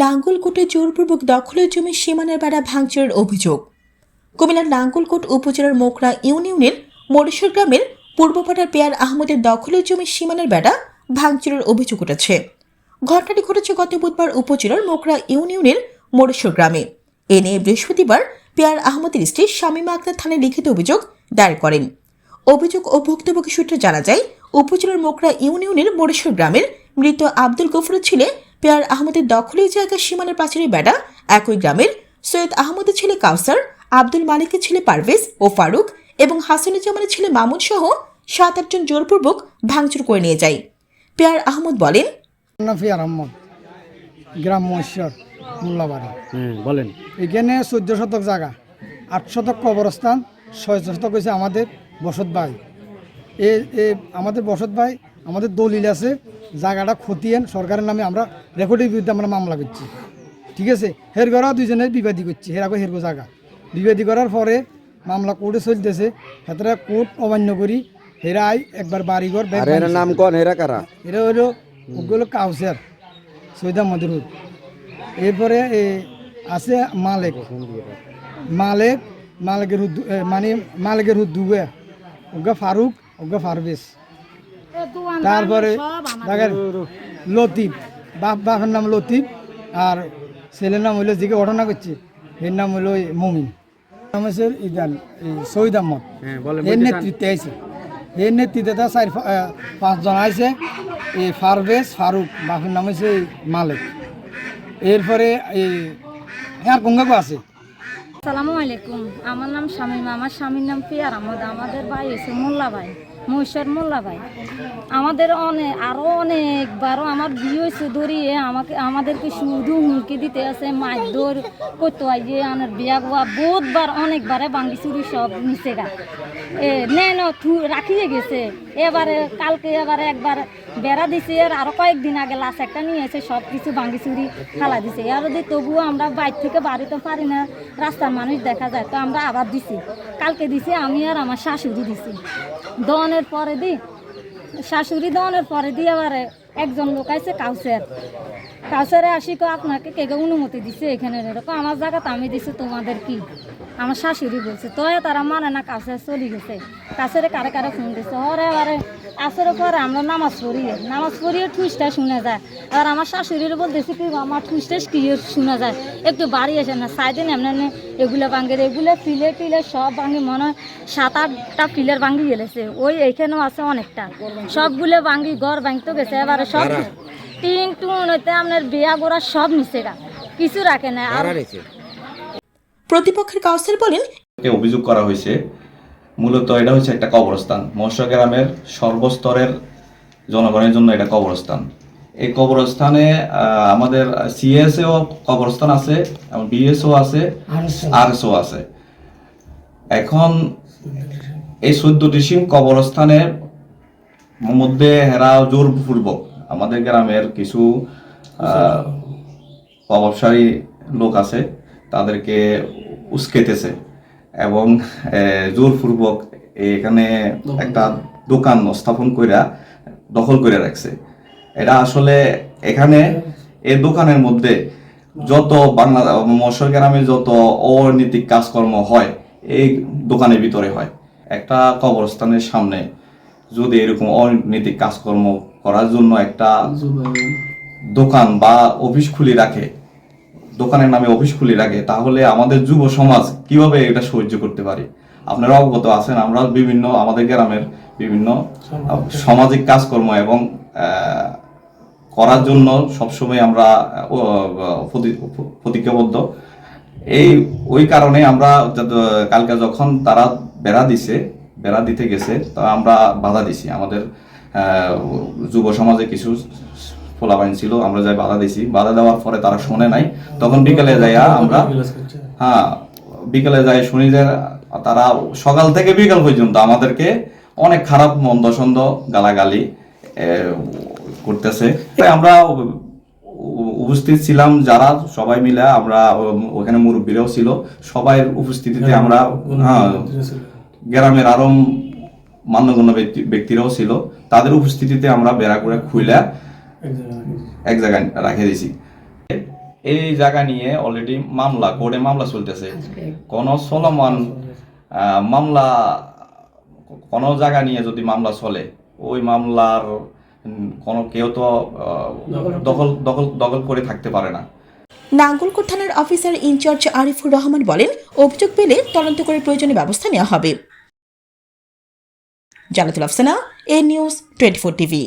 নাঙ্গলকোটে জোরপূর্বক দখলের জমি সীমানার বেড়া ভাঙচুরের অভিযোগ। কুমিল্লার নাঙ্গলকোট উপজেলার মোকড়া ইউনিয়নের মোরেশ্বর গ্রামের পূর্বপাড়ার পেয়ার আহমদের দখলের জমি সীমানার বেড়া ভাঙচুরের অভিযোগ উঠেছে। ঘটনাটি ঘটেছে গত বুধবার উপজেলার মোকড়া ইউনিয়নের মোরেশ্বর গ্রামে। এ নিয়ে বৃহস্পতিবার পেয়ার আহমদের স্ত্রী শামীমা আক্তার থানায় লিখিত অভিযোগ দায়ের করেন। অভিযোগ ও ভুক্তভোগী সূত্রে জানা যায়, উপজেলার মোকড়া ইউনিয়নের মোরেশ্বর গ্রামের মৃত আব্দুল গফুরের ছেলে পেয়ার আহমদের দখলের জায়গা সীমানার প্রাচীরের বেড়া একই গ্রামের সৈয়দ আহমদের ছেলে কাউসার, আব্দুল মালিকের ছেলে পারভেজ ও ফারুক এবং হাসানুজ্জামানের ছেলে মামুন সহ 7-8 জন জোরপূর্বক ভাঙচুর করে নিয়ে যায়। পেয়ার আহমদ বলেন, পেয়ার আহমদ, গ্রাম মহেশ্বর মোল্লাবাড়ি। বলেন। এখানে 14 শতক জায়গা, 8 শতক কবরস্থান, 6 শতক হয়েছে আমাদের বসত ভাই। আমাদের বসত ভাই আমাদের দলিল আছে, জায়গাটা খতিয়ান সরকারের নামে আমরা রেকর্ডের বিরুদ্ধে আমরা মামলা করছি। ঠিক আছে, হেরগড়া দুজনের বিবাদী করছি, হেরাগো হেরগো জায়গা বিবাদী করার পরে মামলা কোর্টে চলতেছে। হেতরা কোর্ট অমান্য করি হেরাই একবার বাড়িঘর নাম কোন হেরা কারা? এরা হলো ওগুলো কাউসার সৈয়দ আহমদের হুদ। এরপরে আছে মালেকের হুদ, মানে মালেকের হুদ দুবে, ওগা ফারুক, ওগা পারভেজ। তারপরে দেখেন লতিফ, বাপের নাম লতিফ, আর ছেলের নাম হইলো যেকে ঘটনা করছে এর নাম হইলো মমিন। নাম হচ্ছে ইদান সৈয়দ আহমদ। এর নেতৃত্বে আইছে, এর নেতৃত্বে 4-5 জন আইছে। এই পারভেজ, ফারুক, বাপের নাম হচ্ছে মালিক। এরপরে আর গঙ্গাগো আছে। আসসালামু আলাইকুম, আমার নাম শামীমা, আমার স্বামীর নাম পেয়ার আহমদ। আমাদের ভাই হয়েছে মোল্লা ভাই, মহেশ্বর মোল্লা ভাই। আমাদের অনেকবারও আমার বিয়ে হয়েছে ধরিয়ে আমাদেরকে শুধু হুমকি দিতে আছে, মারধর করতে হয় যে আমার বিয়া গোয়া বহুতবার অনেকবারে ভাঙ্গি চুরি সব নিচে গা নেন রাখিয়ে গেছে। কালকে একবার বেড়া দিছে, আর আরো কয়েকদিন আগে লাশ একটা নিয়ে এসে সব কিছু ভাঙ্গি চুরি ফালা দিছে। আর যদি তবুও আমরা বাইর থেকে বাড়িতে পারি না, রাস্তার মানুষ দেখা যায়, তো আমরা আবার দিছি। কালকে দিছি আমি আর আমার শাশুড়ি দিছি। দনের পরে শাশুড়ি দনের পরে দিয়ে আবার একজন লোক আছে কাউসারে আসি আপনাকে কে অনুমতি দিছে এখানে এরকম আমার জায়গাতে আমি দিছি, তোমাদের কি? আমার শাশুড়ি বলছে, তো তারা মানে না, কাউসার চলে গেছে। কাউসারে কারে ফোন দিছে, ওরে এবারে আসরে পরে আমরা নামাজ পড়িয়ে ঠুসটা শোনা যায়। আর আমার শাশুড়ির বলতেছে কি আমার ঠুসটা কি শোনা যায়, একটু বাড়ি আসে না সাইদিন এমনি এগুলো ভাঙ্গে, এগুলো ফিলে সব ভাঙ্গি, মনে হয় 7-8টা ফিলের ভাঙ্গি গেলেছে। ওই এইখানেও আছে অনেকটা, সবগুলো ভাঙ্গি ঘর ভাঙতে গেছে। এবারে সব টিন টুন হইতে আপনার বিয়া গোড়া সব নিচে গা, কিছু রাখে না। আর প্রতিপক্ষের কাউসার বলেন, অভিযোগ করা হয়েছে মূলত এটা হচ্ছে একটা কবরস্থান। মহেশ্বর গ্রামের সর্বস্তরের জনগণের জন্য এটা কবরস্থান। এই কবরস্থানে আমাদের সিএসও কবরস্থান আছে, বিএসও আছে, আরএসও আছে। এখন এই 14টি সিং কবরস্থানের মধ্যে হেরা জোরপূর্বক আমাদের গ্রামের কিছু প্রভাবশালী লোক আছে, তাদেরকে উস্কেতেছে এবং জোরপূর্বক এখানে একটা দোকান স্থাপন কইরা দখল করে রাখছে। এটা আসলে এখানে এই দোকানের মধ্যে যত মহেশ্বর গ্রামে যত অনৈতিক কাজকর্ম হয় এই দোকানের ভিতরে হয়। একটা কবরস্থানের সামনে যদি এরকম অনৈতিক কাজকর্ম করার জন্য একটা দোকান বা অফিস খুলে রাখে, দোকানের নামে অফিস খুলে রাখে, তাহলে আমাদের যুব সমাজ কিভাবে এটা সহ্য করতে পারে? আপনারা অবগত আছেন, আমরা আমাদের গ্রামের বিভিন্ন সামাজিক কাজকর্ম এবং করার জন্য সবসময় আমরা প্রতিজ্ঞাবদ্ধ। ওই কারণে আমরা কালকে যখন তারা বেড়া দিতে গেছে, তা আমরা বাধা দিছি। আমাদের যুব সমাজে কিছু ফলাবাইন ছিল, আমরা যাই বাধা দিছি। বাধা দেওয়ার পরে তারা শোনে নাই। তখন বিকেলে যাই শুনি যে তারা সকাল থেকে বিকাল পর্যন্ত আমাদেরকে অনেক খারাপ মন্দ সন্দ গালাগালি করতেছে। আমরা উপস্থিত ছিলাম যারা সবাই মিলে, আমরা ওখানে মুরব্বীরাও ছিল, সবাই উপস্থিতিতে আমরা গ্রামের আরো মান্যগণ্য ব্যক্তিরাও ছিল, তাদের উপস্থিতিতে আমরা বেড়া করে খুইলা এক জায়গায় রাখে দিয়েছি। এই জায়গা নিয়ে অলরেডি কোর্টে মামলা চলতেছে। কোনো চলমান মামলা, কোনো জায়গা নিয়ে যদি মামলা চলে, ওই মামলার কোনো কেউ তো দখল করে থাকতে পারে না। নাঙ্গলকোট থানার অফিসার ইনচার্জ আরিফুর রহমান বলেন, অভিযোগ পেলে তদন্ত করে প্রয়োজনীয় ব্যবস্থা নেওয়া হবে। জানাতুল আফসানা, এ নিউজ 24 টিভি।